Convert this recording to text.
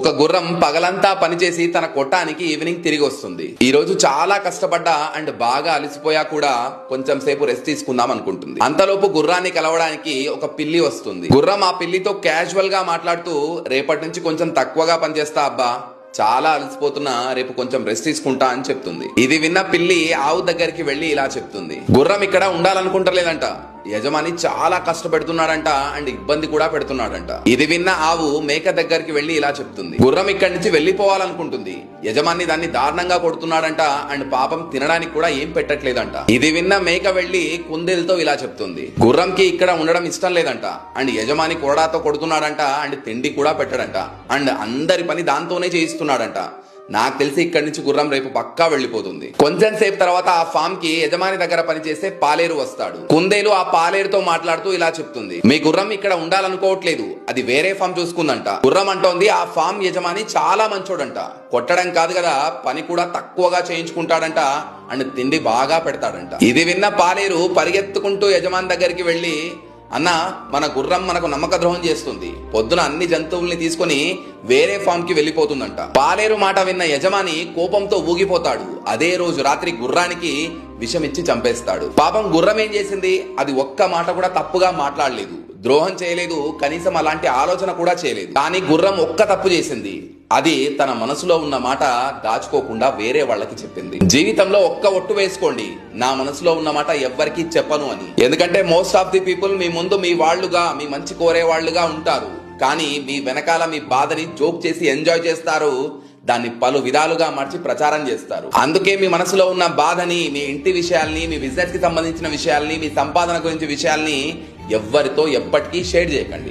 ఒక గుర్రం పగలంతా పనిచేసి తన కొట్టానికి ఈవినింగ్ తిరిగి వస్తుంది. ఈ రోజు చాలా కష్టపడ్డా అండ్ బాగా అలసిపోయా కూడా కొంచెం సేపు రెస్ట్ తీసుకుందాం అనుకుంటుంది. అంతలోపు గుర్రాన్ని కలవడానికి ఒక పిల్లి వస్తుంది. గుర్రం ఆ పిల్లితో క్యాజువల్ గా మాట్లాడుతూ రేపటి నుంచి కొంచెం తక్కువగా పనిచేస్తా అబ్బా, చాలా అలసిపోతున్నా, రేపు కొంచెం రెస్ట్ తీసుకుంటా అని చెప్తుంది. ఇది విన్న పిల్లి ఆవు దగ్గరికి వెళ్లి ఇలా చెప్తుంది. గుర్రం ఇక్కడ ఉండాలనుకుంటలేదంట, యజమాని చాలా కష్టపెడుతున్నాడంట అండ్ ఇబ్బంది కూడా పెడుతున్నాడంట. ఇది విన్న ఆవు మేక దగ్గరికి వెళ్లి ఇలా చెప్తుంది. గుర్రం ఇక్కడి నుంచి వెళ్లిపోవాలనుకుంటుంది, యజమాని దాన్ని దారుణంగా కొడుతున్నాడంట అండ్ పాపం తినడానికి కూడా ఏం పెట్టట్లేదంట. ఇది విన్న మేక వెళ్లి కుందేలుతో ఇలా చెప్తుంది. గుర్రంకి ఇక్కడ ఉండడం ఇష్టం లేదంట అండ్ యజమాని కొరడాతో కొడుతున్నాడంట అండ్ తిండి కూడా పెట్టడంట అండ్ అందరి పని దాంతోనే చేయిస్తున్నాడంట. నాకు తెలిసి ఇక్కడి నుంచి గుర్రం రేపు పక్కా వెళ్లిపోతుంది. కొంచెం సేపు తర్వాత ఆ ఫామ్ కి యజమాని దగ్గర పనిచేసే పాలేరు వస్తాడు. కుందేలు ఆ పాలేరుతో మాట్లాడుతూ ఇలా చెప్తుంది. మీ గుర్రం ఇక్కడ ఉండాలనుకోవట్లేదు, అది వేరే ఫామ్ చూసుకుందంట. గుర్రం అంటోంది ఆ ఫామ్ యజమాని చాలా మంచోడంట, కొట్టడం కాదు కదా పని కూడా తక్కువగా చేయించుకుంటాడంట అండ్ తిండి బాగా పెడతాడంట. ఇది విన్న పాలేరు పరిగెత్తుకుంటూ యజమాని దగ్గరికి వెళ్లి, అన్న మన గుర్రం మనకు నమ్మక ద్రోహం చేస్తుంది, పొద్దున అన్ని జంతువుల్ని తీసుకుని వేరే ఫామ్ కి వెళ్లిపోతుందంట. పాలేరు మాట విన్న యజమాని కోపంతో ఊగిపోతాడు. అదే రోజు రాత్రి గుర్రానికి విషమిచ్చి చంపేస్తాడు. పాపం గుర్రం ఏం చేసింది, అది ఒక్క మాట కూడా తప్పుగా మాట్లాడలేదు, ద్రోహం చేయలేదు, కనీసం అలాంటి ఆలోచన కూడా చేయలేదు. కానీ గుర్రం ఒక్క తప్పు చేసింది, అది తన మనసులో ఉన్న మాట దాచుకోకుండా వేరే వాళ్ళకి చెప్పింది. జీవితంలో ఒక్క ఒట్టు వేసుకోండి, నా మనసులో ఉన్న మాట ఎవ్వరికీ చెప్పను అని. ఎందుకంటే మోస్ట్ ఆఫ్ ది పీపుల్ మీ ముందు మీ వాళ్ళుగా, మీ మంచి కోరే వాళ్ళుగా ఉంటారు, కానీ మీ వెనకాల మీ బాధని జోక్ చేసి ఎంజాయ్ చేస్తారు, దాన్ని పలు విధాలుగా మార్చి ప్రచారం చేస్తారు. అందుకే మీ మనసులో ఉన్న బాధని, మీ ఇంటి విషయాల్ని, మీ బిజినెస్ కి సంబంధించిన విషయాల్ని, మీ సంపాదన గురించి విషయాల్ని ఎవ్వరితో ఎప్పటికీ షేర్ చేయకండి.